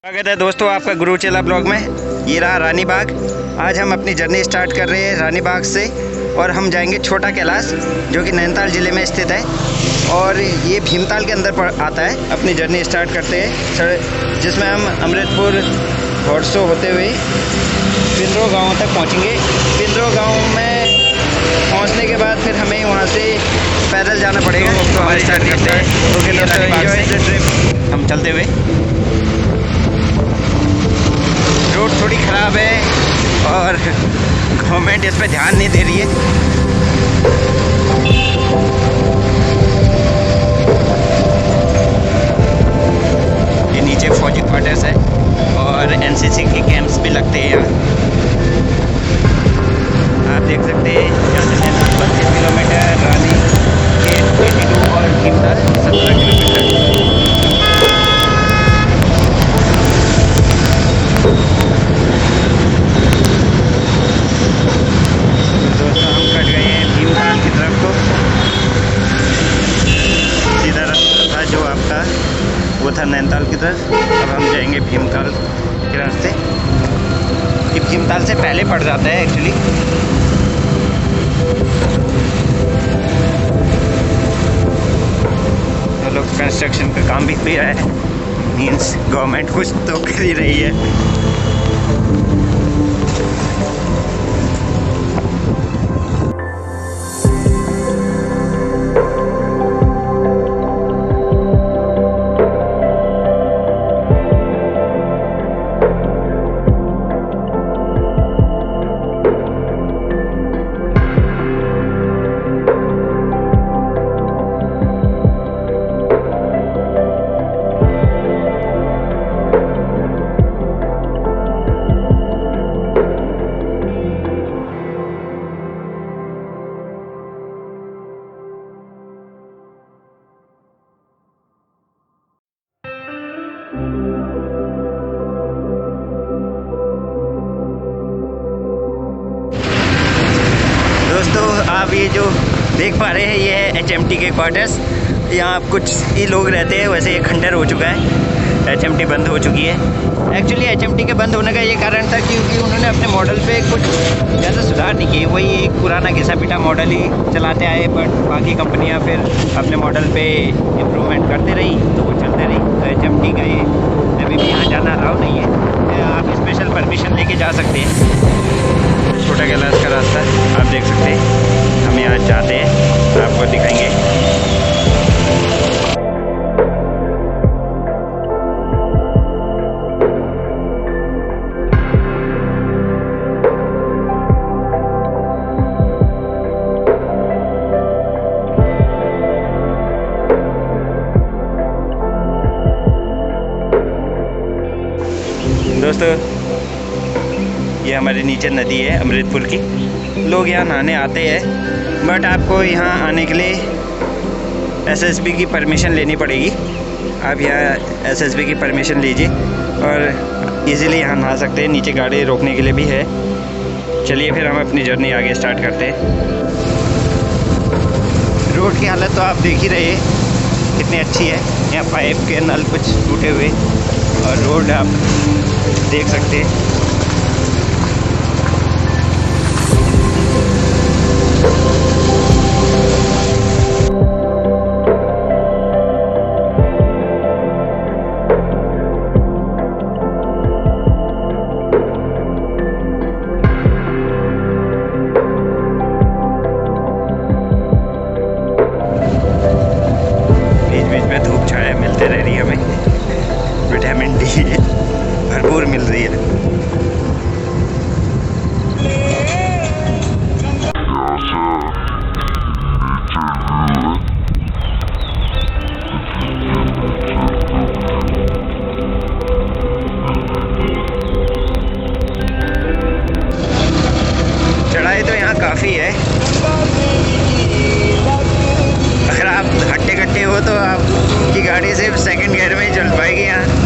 स्वागत है दोस्तों आपका गुरु चेला ब्लॉग में। ये रहा रानी बाग। आज हम अपनी जर्नी स्टार्ट कर रहे हैं रानी बाग से और हम जाएंगे छोटा कैलाश जो कि नैनीताल ज़िले में स्थित है और ये भीमताल के अंदर आता है। अपनी जर्नी स्टार्ट करते हैं जिसमें हम अमृतपुर हॉर्सो होते हुए पिंदरो गाँव तक पहुँचेंगे। पिंदरो गाँव में पहुँचने के बाद फिर हमें वहाँ से पैदल जाना पड़ेगा। तो हमारी स्टार्ट करते हैं। ओके दोस्तों, एंजॉय द ट्रिप। हम चलते हुए, रोड थोड़ी ख़राब है और गवर्नमेंट इस पर ध्यान नहीं दे रही है। ये नीचे फौजी क्वार्टर्स है और एनसीसी के कैंप्स भी लगते हैं यहाँ। आप देख सकते हैं यहाँ से 32 किलोमीटर, रानी के 82 और भीमताल 17 किलोमीटर। वो था नैनीताल की तरफ, अब हम जाएंगे भीमताल के रास्ते। ये भीमताल से पहले पड़ जाता है एक्चुअली। तो लोग कंस्ट्रक्शन का काम भी हो रहा है, मीन्स गवर्नमेंट कुछ तो कर ही रही है। दोस्तों आप ये जो देख पा रहे हैं ये है HMT के क्वार्टर्स। यहाँ कुछ ही लोग रहते हैं, वैसे ये खंडर हो चुका है, HMT बंद हो चुकी है। एक्चुअली HMT के बंद होने का ये कारण था क्योंकि उन्होंने अपने मॉडल पे कुछ ज़्यादा सुधार नहीं किए। वही एक पुराना घिसा पिटा मॉडल ही चलाते आए, बट बाकी कंपनियाँ फिर अपने मॉडल पे इम्प्रूवमेंट करते रही तो वो चलते रही। तो HMT का ये अभी भी यहाँ जाना अलाउ नहीं है, आप स्पेशल परमिशन लेके जा सकते हैं। छोटा कैलाश का रास्ता आप देख सकते हैं। हम यहाँ जाते हैं, आपको दिखाएंगे। दोस्तों ये हमारे नीचे नदी है अमृतपुर की। लोग यहाँ नहाने आते हैं, बट आपको यहाँ आने के लिए SSB की परमिशन लेनी पड़ेगी। आप यहाँ SSB की परमिशन लीजिए और इजीली यहाँ नहा सकते हैं। नीचे गाड़ी रोकने के लिए भी है। चलिए फिर हम अपनी जर्नी आगे स्टार्ट करते हैं। रोड की हालत तो आप देख ही रहे हैं कितनी अच्छी है। यहाँ पाइप के नल कुछ टूटे हुए और रोड आप देख सकते हैं। बीच बीच में धूप छाया मिलते रह रही है, हमें विटामिन डी भरपूर मिल रही है। चढ़ाई तो यहाँ काफ़ी है। अगर आप हट्टे कट्टे हो तो आपकी गाड़ी सिर्फ सेकंड गियर में ही चल पाएगी यहाँ।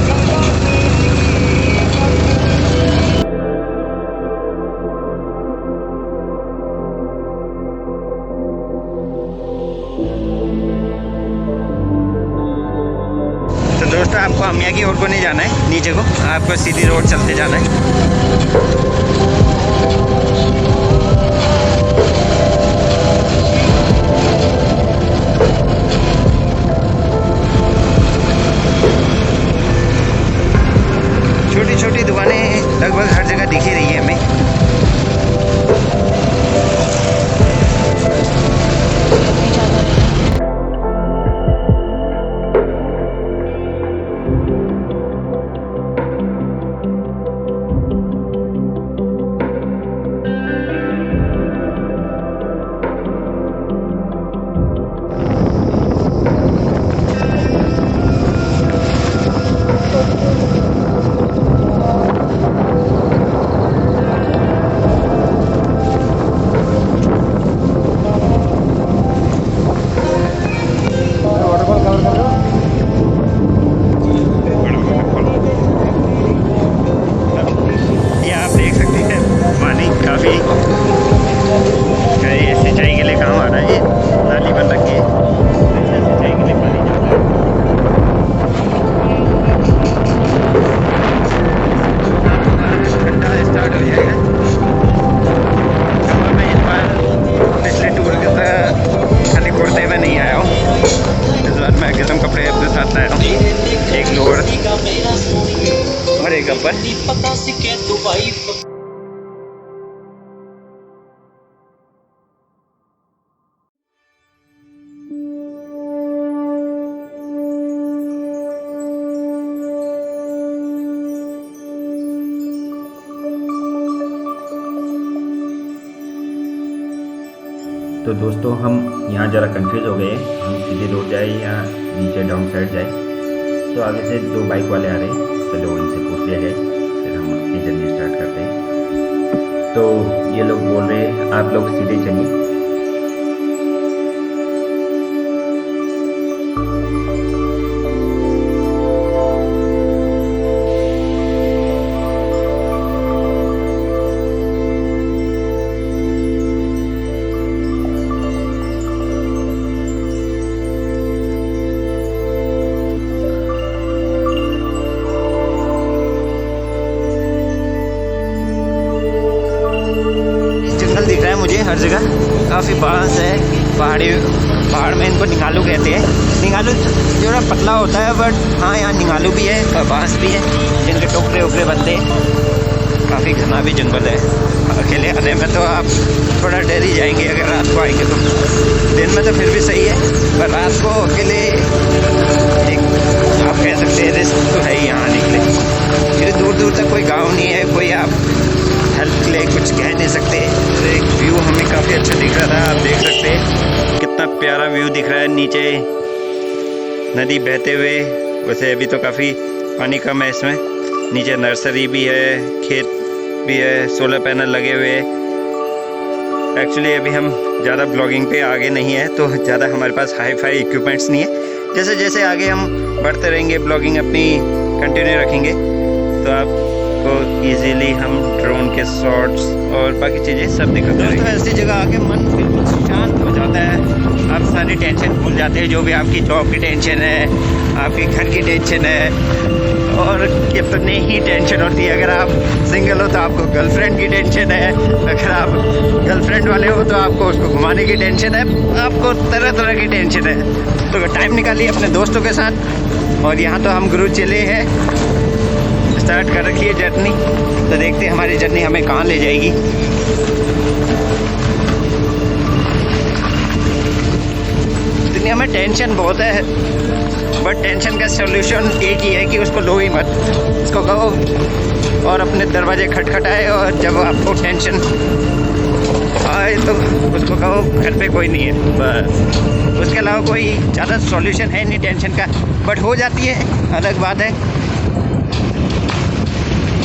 की ओर को नहीं जाना है, नीचे को आपको सीधी रोड चलते जाना है। छोटी छोटी दुकानें लगभग हर जगह दिख ही रही है हमें। और एक अपर। तो दोस्तों हम यहाँ ज़रा कंफ्यूज हो गए, हम सीधे रोड जाए या नीचे डाउन साइड जाए। तो आगे से 2 बाइक वाले आ रहे हैं, चलो इनसे पूछ लिया जाए, फिर हम अपनी जर्नी स्टार्ट करते हैं। तो ये लोग बोल रहे हैं आप लोग सीधे चलिए। दिख रहा है मुझे हर जगह, काफ़ी बांस है, पहाड़ में इनको निगालू कहते हैं। निगालू थोड़ा पतला होता है, बट हाँ यहाँ निगालू भी है और बांस भी है जिनके टोकरे ओकरे बनते हैं। काफ़ी घना भी जंगल है। अकेले आने में तो आप थोड़ा डर ही जाएंगे अगर रात को आएंगे तो। दिन में तो फिर भी सही है, पर रात को अकेले एक आप कह सकते हैं रिस्क तो है ही यहाँ आने के लिए। फिर दूर दूर तक कोई गाँव नहीं है, कोई आप हेल्प के लिए कुछ कह नहीं सकते। तो एक व्यू हमें काफ़ी अच्छा दिख रहा था, आप देख सकते हैं कितना प्यारा व्यू दिख रहा है। नीचे नदी बहते हुए, वैसे अभी तो काफ़ी पानी कम है इसमें। नीचे नर्सरी भी है, खेत भी है, सोलर पैनल लगे हुए। एक्चुअली अभी हम ज़्यादा ब्लॉगिंग पे आगे नहीं है, तो ज़्यादा हमारे पास हाई फाई इक्विपमेंट्स नहीं है। जैसे जैसे आगे हम बढ़ते रहेंगे, ब्लॉगिंग अपनी कंटिन्यू रखेंगे, तो आपको इजीली हम ड्रोन के शॉट्स और बाकी चीज़ें सब दिखाते हैं। दोस्तों ऐसी जगह आके मन बिल्कुल शांत हो जाता है, आप सारी टेंशन भूल जाते हैं। जो भी आपकी जॉब की टेंशन है, आपके घर की टेंशन है, और कितनी ही टेंशन होती है। अगर आप सिंगल हो तो आपको गर्लफ्रेंड की टेंशन है, अगर आप गर्लफ्रेंड वाले हो तो आपको उसको घुमाने की टेंशन है, आपको तरह तरह की टेंशन है। तो टाइम निकालिए अपने दोस्तों के साथ। और यहाँ तो हम गुरु चले हैं, स्टार्ट कर रखी है जर्नी, तो देखते हैं हमारी जर्नी हमें कहाँ ले जाएगी। दुनिया में टेंशन बहुत है, बट टेंशन का सॉल्यूशन एक ही है कि उसको लो ही मत, उसको कहो और अपने दरवाजे खटखटाए, और जब आपको टेंशन आए तो उसको कहो घर पे कोई नहीं है, बस। उसके अलावा कोई ज़्यादा सॉल्यूशन है नहीं टेंशन का, बट हो जाती है, अलग बात है।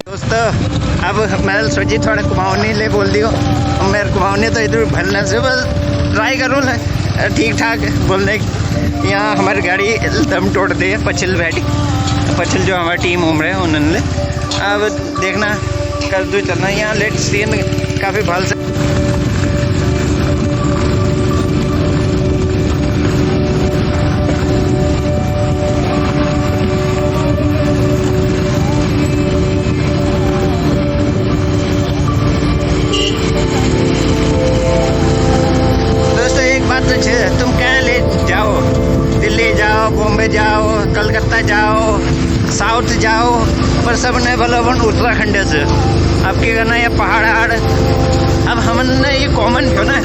दोस्तों अब मैं सोची थोड़ा कुमाऊनी ले बोल दियो, मेरे कुमाऊनी तो इधर भलने से बस ट्राई करूँ ना ठीक ठाक बोलने। यहाँ हमारी गाड़ी दम तोड़ दी है, पछिल बैठी, पछिल जो हमारी टीम घूम रहे हैं उन्होंने। अब देखना कर दो चलना, यहाँ लेट सीन काफ़ी भल से। पर सब ने बोला अपन उत्तराखंड से आपके कहना ये पहाड़ अब हमने ये कॉमन क्यों ना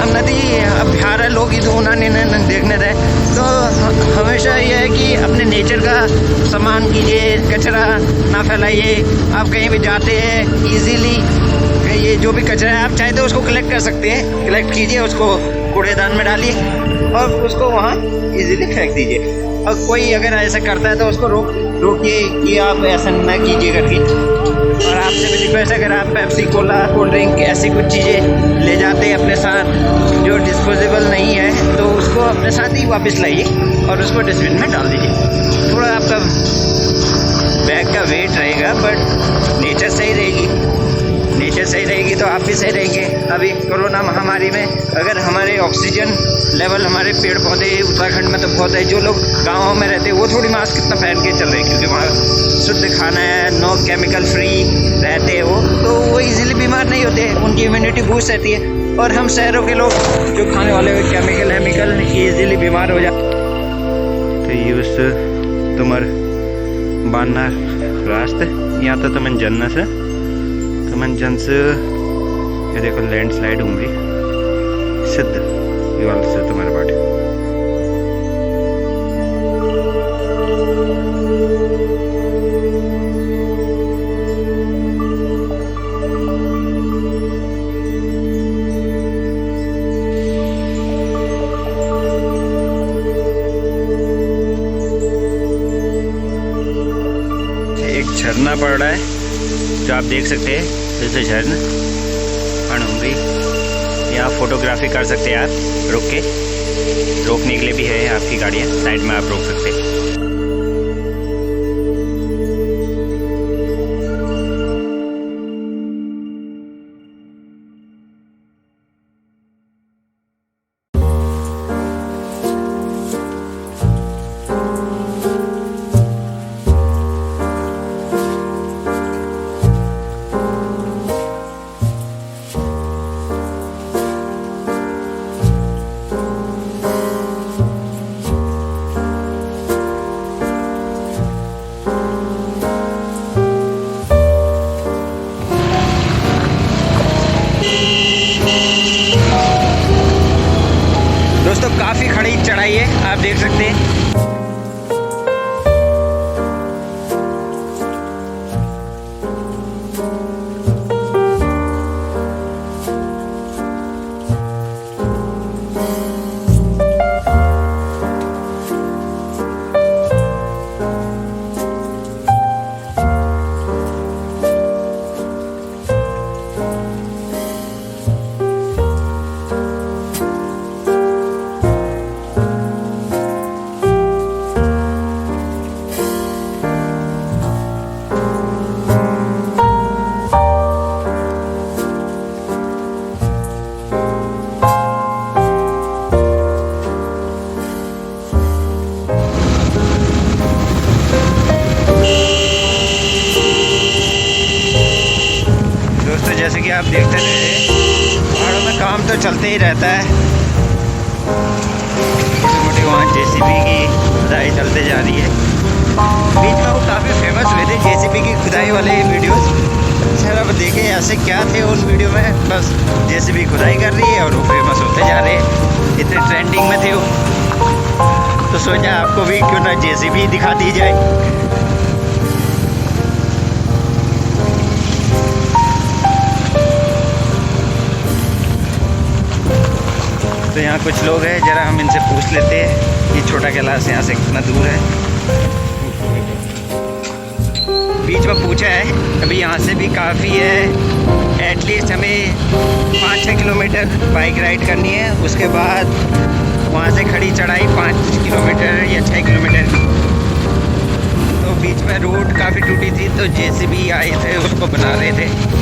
अब नदी अब बिहार है लोग इधर उन्होंने देखने दे तो हमेशा ये है कि अपने नेचर का सम्मान कीजिए, कचरा ना फैलाइए। आप कहीं भी जाते हैं इजीली ये जो भी कचरा है आप चाहे तो उसको कलेक्ट कर सकते हैं, कलेक्ट कीजिए, उसको कूड़ेदान में डालिए और उसको वहाँ इजीली फेंक दीजिए। और कोई अगर ऐसा करता है तो उसको रोकिए कि आप ऐसा ना कीजिए करके। और आपसे भी रिक्वेस्ट है अगर आप पेप्सी कोला कोल्ड ड्रिंक ऐसी कुछ चीज़ें ले जाते हैं अपने साथ जो डिस्पोजेबल नहीं है तो उसको अपने साथ ही वापस लाइए और उसको डस्टबिन में डाल दीजिए। थोड़ा आपका बैग का वेट रहेगा बट नेचर सही रहेगी, नेचर सही रहेगी तो आप भी सही रहेंगे। अभी कोरोना महामारी में अगर हमारे ऑक्सीजन लेवल हमारे पेड़ पौधे उत्तराखंड में तो बहुत है, जो लोग गाँव में रहते हैं वो थोड़ी मास्क कितना पहन के चल रहे हैं क्योंकि वहाँ शुद्ध खाना है, नो केमिकल फ्री रहते हैं वो, तो वो इजीली बीमार नहीं होते, उनकी इम्यूनिटी बूस्ट रहती है। और हम शहरों के लोग जो खाने वाले केमिकल ईजिली बीमार हो जाते। तो यूस तुम्हार बान्ना रास्ते यहाँ तो तुम जन्ना से तुम जन से ये देखो लैंडस्लाइड होंगी सिद्ध विवाल से तुम्हारे पार्टी एक झरना पड़ रहा है जो आप देख सकते हैं, जैसे झरना होंगी। यहाँ फोटोग्राफी कर सकते हैं आप रुक के, रोकने के लिए भी है आपकी गाड़ियाँ, साइड में आप रोक सकते हैं। दोस्तों काफ़ी खड़ी चढ़ाई है, आप देख सकते हैं। जैसे कि आप देखते रहे पहाड़ों में काम तो चलते ही रहता है। मोटी वहाँ जेसीबी की खुदाई चलते जा रही है। बीच में वो काफ़ी फेमस हुए थे जेसीबी की खुदाई वाले वीडियोस। सर अब देखें ऐसे क्या थे उन वीडियो में, बस जेसीबी खुदाई कर रही है और वो फेमस होते जा रहे हैं, इतने ट्रेंडिंग में थे वो। तो सोचा आपको भी क्यों ना जेसीबी दिखा दी जाए। तो यहाँ कुछ लोग हैं, जरा हम इनसे पूछ लेते हैं कि छोटा कैलाश यहाँ से कितना दूर है। बीच में पूछा है, अभी यहाँ से भी काफ़ी है, एटलीस्ट हमें 5-6 किलोमीटर बाइक राइड करनी है। उसके बाद वहाँ से खड़ी चढ़ाई 5 किलोमीटर या 6 किलोमीटर। तो बीच में रोड काफ़ी टूटी थी तो जेसीबी आए थे उसको बना रहे थे।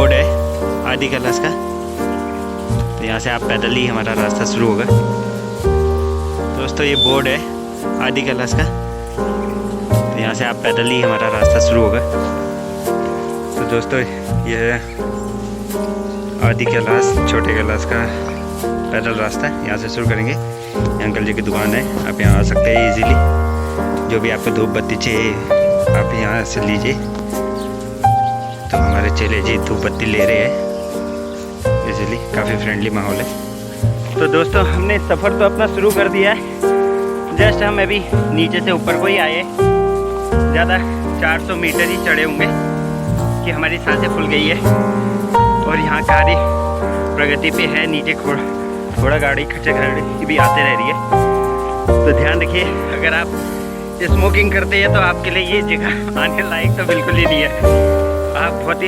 बोर्ड है आदि कैलाश का। तो यहाँ से आप पैदल ही हमारा रास्ता शुरू होगा। दोस्तों ये बोर्ड है आदि कैलाश का। तो यहाँ से आप पैदल ही हमारा रास्ता शुरू होगा। तो दोस्तों ये है आदि कैलाश छोटे कैलाश का पैदल रास्ता है। यहाँ से शुरू करेंगे। ये अंकल जी की दुकान है, आप यहाँ आ सकते हैं इजीली। जो भी आपको धूप बत्ती चाहिए आप यहाँ से लीजिए। तो हमारे चेले जी धूप बत्ती ले रहे हैं इजीली, काफ़ी फ्रेंडली माहौल है। तो दोस्तों हमने सफ़र तो अपना शुरू कर दिया है। जस्ट हम अभी नीचे से ऊपर को ही आए, ज़्यादा 400 मीटर ही चढ़े होंगे कि हमारी सांसें फूल गई है। और यहाँ गाड़ी प्रगति पे है, नीचे थोड़ा गाड़ी खच्चर गाड़ी भी आते रह रही है। तो ध्यान रखिए, अगर आप स्मोकिंग करते हैं तो आपके लिए ये जगह आने लायक तो बिल्कुल ही नहीं है। आप बहुत ही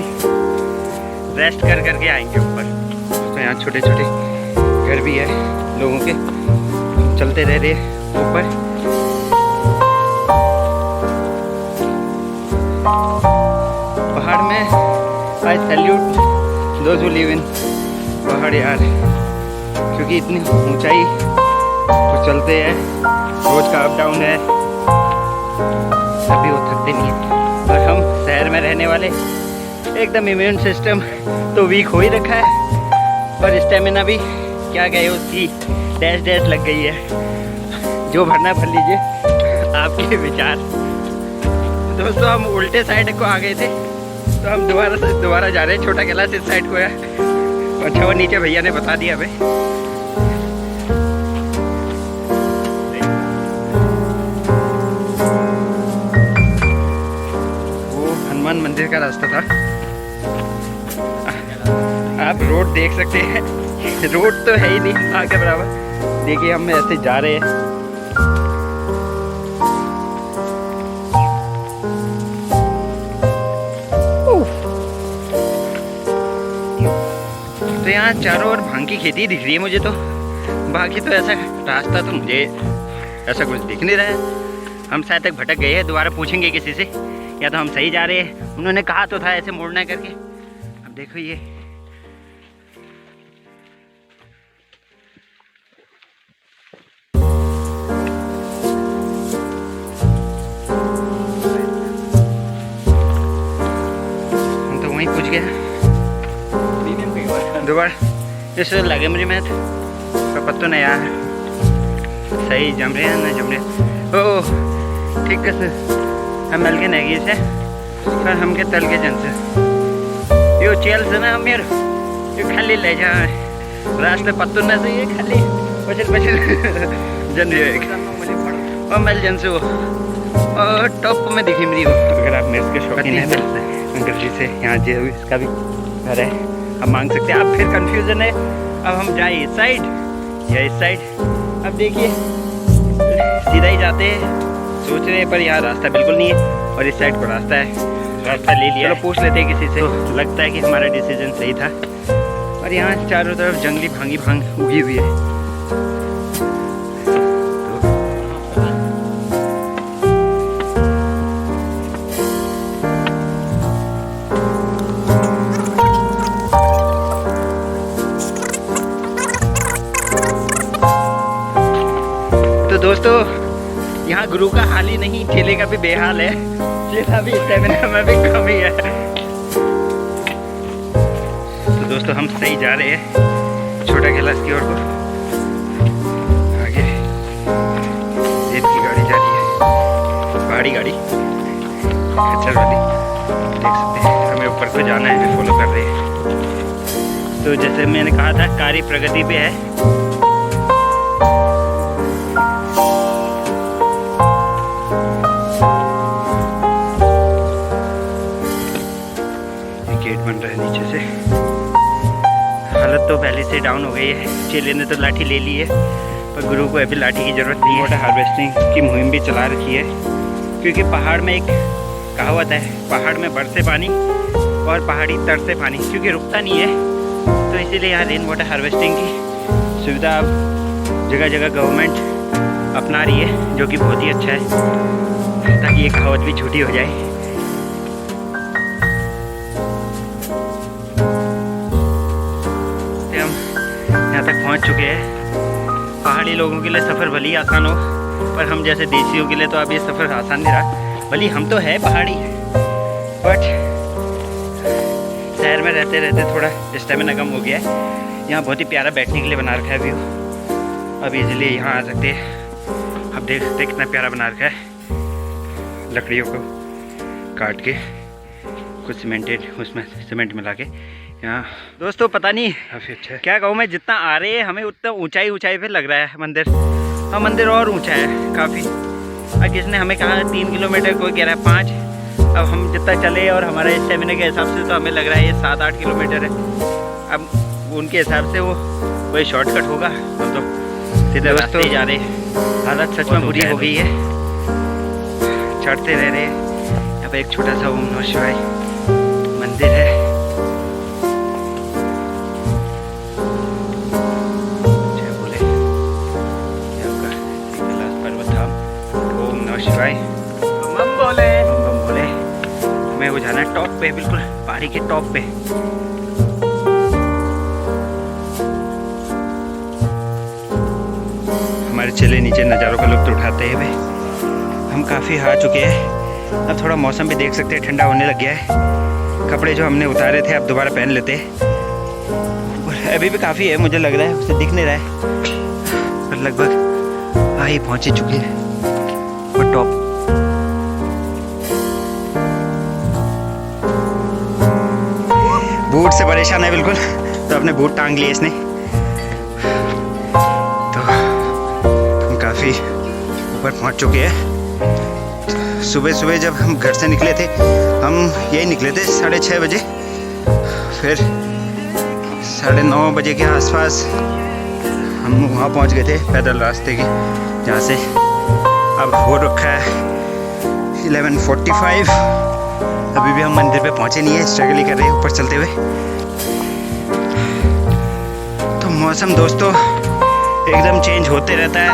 रेस्ट करके आएंगे ऊपर। तो यहाँ छोटे छोटे घर भी है लोगों के, चलते रह रहे ऊपर। पहाड़ में आई salute those who live in पहाड़ यार, क्योंकि इतनी ऊंचाई तो चलते हैं, रोज का अप डाउन है, तभी वो थकते नहीं है। और हम शहर में रहने वाले एकदम इम्यून सिस्टम तो वीक हो ही रखा है, और स्टेमिना भी क्या कहे उसकी डैश लग गई है। जो भरना भर लीजिए, आपके विचार। दोस्तों हम उल्टे साइड को आ गए थे, तो हम दोबारा जा रहे हैं। छोटा कैलाश इस साइड को है। अच्छा वो नीचे भैया ने बता दिया हमें। वो हनुमान मंदिर का रास्ता था। आप रोड देख सकते हैं, रोड तो है ही नहीं आगे बराबर। देखिए हम ऐसे जा रहे हैं। तो यहाँ चारों ओर भांग की खेती दिख रही है मुझे तो। बाकी तो ऐसा रास्ता तो मुझे ऐसा कुछ दिख नहीं रहा है। हम शायद तक भटक गए हैं, दोबारा पूछेंगे किसी से, या तो हम सही जा रहे हैं। उन्होंने कहा तो था ऐसे मोड़ना करके। अब देखो ये हम तो वहीं पूछ गए दोबारा। इस लगे मुझे मैथ पत्तों ने यार सही जम रहे हैं ना जम रहे। ओ ठीक है हम मल के नहीं से पर हम के तल के जन से यो चेल से ना हम यार यो खाली ले जा रास्ते पत्तों ना से ये खाली पचल जन और मल जन से वो और टॉप में दिखी मेरी। अगर आप मिर्च के शौकीन हैं अंकल जी से यहाँ जो इसका भी घर है आप मांग सकते हैं। आप फिर कंफ्यूजन है, अब हम जाए इस साइड या इस साइड। अब देखिए सीधा ही जाते हैं सोच रहे हैं, पर यहाँ रास्ता बिल्कुल नहीं है और इस साइड को रास्ता है। रास्ता ले लिया, चलो पूछ लेते हैं किसी से। तो लगता है कि हमारा डिसीजन सही था। और यहाँ चारों तरफ जंगली भांग उगी हुई है। तो दोस्तों यहाँ गुरु का हाल ही नहीं, ठेले का भी बेहाल है, ठेला भी स्टेमिना में भी कमी है। तो दोस्तों हम सही जा रहे हैं छोटा कैलाश की ओर को। आगे जेब की गाड़ी जा रही है, पहाड़ी गाड़ी खच्चर वाली, देख सकते हैं। हमें ऊपर को जाना है, फॉलो कर रहे हैं। तो जैसे मैंने कहा था कार्य प्रगति पे है। गेट बन रहा है नीचे से। हालत तो पहले से डाउन हो गई है। चेले ने तो लाठी ले ली है, पर गुरु को अभी लाठी की ज़रूरत नहीं है। वाटर हार्वेस्टिंग की मुहिम भी चला रखी है, क्योंकि पहाड़ में एक कहावत है, पहाड़ में बरसे पानी और पहाड़ी तर से पानी, क्योंकि रुकता नहीं है। तो इसीलिए यहाँ रेन वाटर हार्वेस्टिंग की सुविधा अब जगह जगह गवर्नमेंट अपना रही है, जो कि बहुत ही अच्छा है, ताकि ये कहावत भी झूठी हो जाए। तक पहुंच चुके हैं। पहाड़ी लोगों के लिए सफ़र भले ही आसान हो, पर हम जैसे देसियों के लिए तो अब ये सफ़र आसान नहीं रहा। भले हम तो है पहाड़ी, बट शहर में रहते रहते थोड़ा स्टेमिना कम हो गया है। यहाँ बहुत ही प्यारा बैठने के लिए बना रखा है व्यू। अब इजीली यहाँ आ सकते हैं। आप देख सकते हैं कितना प्यारा बना रखा है, लकड़ियों को काट के कुछ सीमेंटेड, उसमें सीमेंट मिला के। यहाँ दोस्तों पता नहीं काफ़ी अच्छा क्या कहूँ मैं, जितना आ रहे हैं हमें उतना ऊंचाई पे लग रहा है मंदिर। हाँ मंदिर और ऊंचा है काफ़ी। अब किसने हमें कहा 3 किलोमीटर, कोई कह रहा है 5। अब हम जितना चले और हमारे स्टेमिना के हिसाब से तो हमें लग रहा है ये 7-8 किलोमीटर है। अब उनके हिसाब से वो वही शॉर्टकट होगा, हम तो सीधे रास्ते ही जा रहे हैं। हालत सच में बुरी हो गई है, चढ़ते रह रहे हैं। यहाँ पर एक छोटा सा ओम नमः शिवाय मंदिर है। जय भोले, ये आपका कैलाश पर्वत धाम। ओम नमः शिवाय, बम बोले बम बोले। हमें वो जाना है टॉप पे, बिल्कुल पहाड़ी के टॉप पे। हमारे चले नीचे नज़ारों का लुत्फ उठाते हुए हम काफ़ी हार चुके हैं। अब थोड़ा मौसम भी देख सकते हैं, ठंडा होने लग गया है। कपड़े जो हमने उतारे थे अब दोबारा पहन लेते हैं। अभी भी काफ़ी है, मुझे लग रहा है, उसे दिख नहीं रहा है, पर लगभग आ ही पहुँच चुके हैं वो टॉप। बूट से परेशान है बिल्कुल, तो अपने बूट टांग लिए इसने। तो हम काफ़ी ऊपर पहुंच चुके हैं। सुबह सुबह जब हम घर से निकले थे, हम यही निकले थे 6:30 बजे। फिर 9:30 बजे के आसपास हम वहाँ पहुंच गए थे पैदल रास्ते की, जहाँ से अब हो रखा है 11:45। अभी भी हम मंदिर पे पहुंचे नहीं है, स्ट्रगल ही कर रहे हैं ऊपर चलते हुए। तो मौसम दोस्तों एकदम चेंज होते रहता है,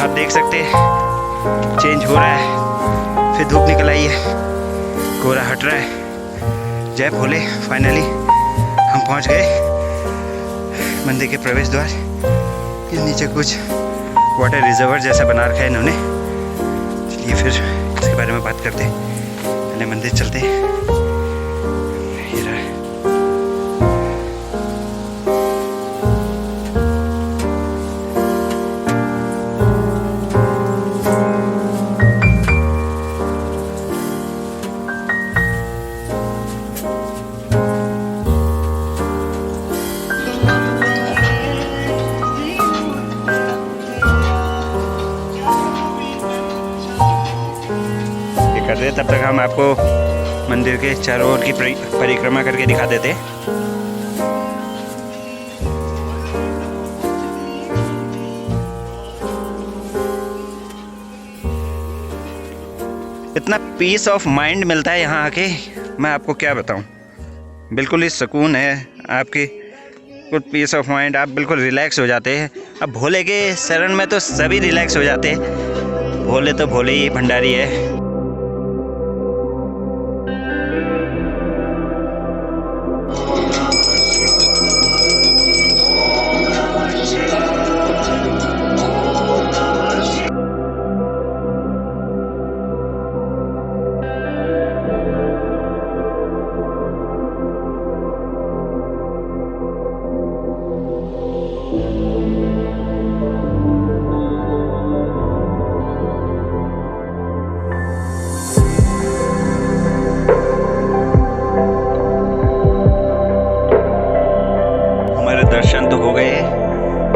आप देख सकते हैं चेंज हो रहा है। फिर धूप निकल आई है, कोहरा हट रहा है। जय भोले, फाइनली हम पहुंच गए मंदिर के प्रवेश द्वार के नीचे। कुछ वाटर रिजर्वर जैसा बना रखा है इन्होंने। चलिए फिर इसके बारे में बात करते हैं, पहले मंदिर चलते हैं। ये रहा। कर रहे, तब तक हम आपको मंदिर के चारों ओर की परिक्रमा करके दिखा देते। इतना पीस ऑफ माइंड मिलता है यहाँ आके, मैं आपको क्या बताऊँ। बिल्कुल ही सुकून है आपकी, गुड पीस ऑफ माइंड। आप बिल्कुल रिलैक्स हो जाते हैं। अब भोले के शरण में तो सभी रिलैक्स हो जाते हैं। भोले तो भोले ही भंडारी है। दर्शन तो हो गए।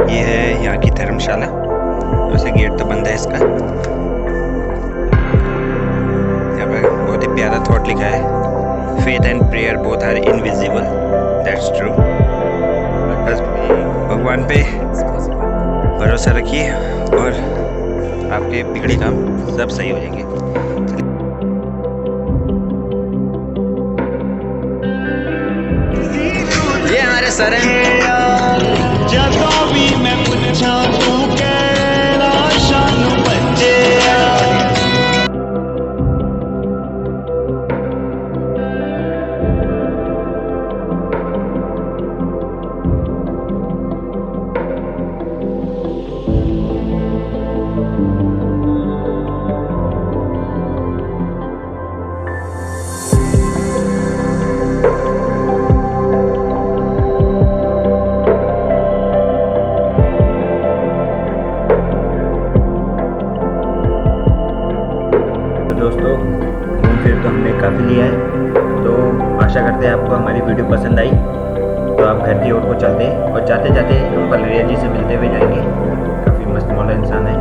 ये है यहाँ की धर्मशाला, वैसे गेट तो बंद है इसका। यहाँ पर बहुत ही प्यारा थॉट लिखा है, faith and prayer both are invisible, that's true. बस भगवान पे भरोसा रखिए और आपके बिगड़े काम सब सही हो जाएंगे। ये हमारे सर हैं। वीडियो पसंद आई तो आप घर की ओर को चलते हैं और जाते जाते हम पलरिया जी से मिलते हुए जाएंगे। काफ़ी मस्त मौला इंसान है।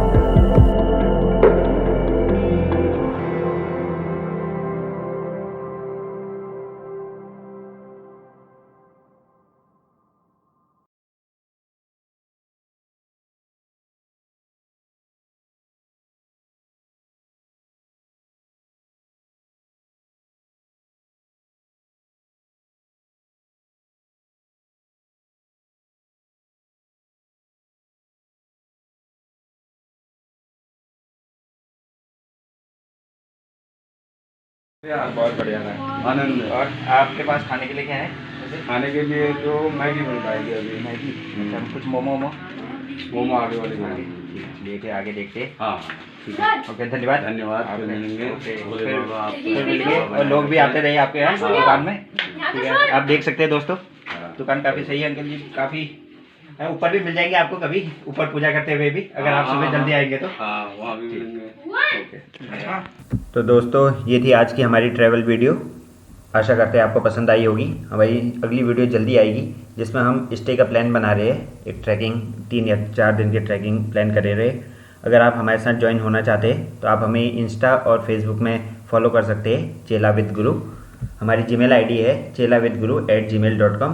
बहुत बढ़िया है, आनंद है। और आपके पास खाने के लिए क्या है? खाने के लिए तो मैगी मिल पाएगी अभी। मैगी, अच्छा, कुछ मोमो मोमो आगे वाले लेके आगे देखते हैं। हाँ ठीक है, ओके, धन्यवाद। धन्यवाद। आपने- फिर मिलेंगे। ओके, भोले फिर- बाबा आप- फिर मिलेंगे। और लोग भी आते रहे आपके यहाँ दुकान में। ठीक है, आप देख सकते हैं दोस्तों, दुकान काफ़ी सही है अंकल जी, काफ़ी ऊपर भी मिल जाएंगे आपको कभी, ऊपर पूजा करते हुए भी, अगर आप सुबह जल्दी आएंगे तो। हाँ वहाँ भी मिलेंगे। ओके, तो दोस्तों ये थी आज की हमारी ट्रैवल वीडियो। आशा करते हैं आपको पसंद आई होगी। हमारी अगली वीडियो जल्दी आएगी जिसमें हम स्टे का प्लान बना रहे हैं। एक ट्रैकिंग 3 या 4 दिन की ट्रैकिंग प्लान कर रहे हैं। अगर आप हमारे साथ ज्वाइन होना चाहते हैं तो आप हमें इंस्टा और फेसबुक में फॉलो कर सकते हैं, चेला विद गुरु। हमारी जीमेल आईडी है chelavithguru@gmail.com।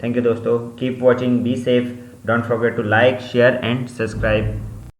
थैंक यू दोस्तों, keep watching, be safe, don't forget to like, share and subscribe.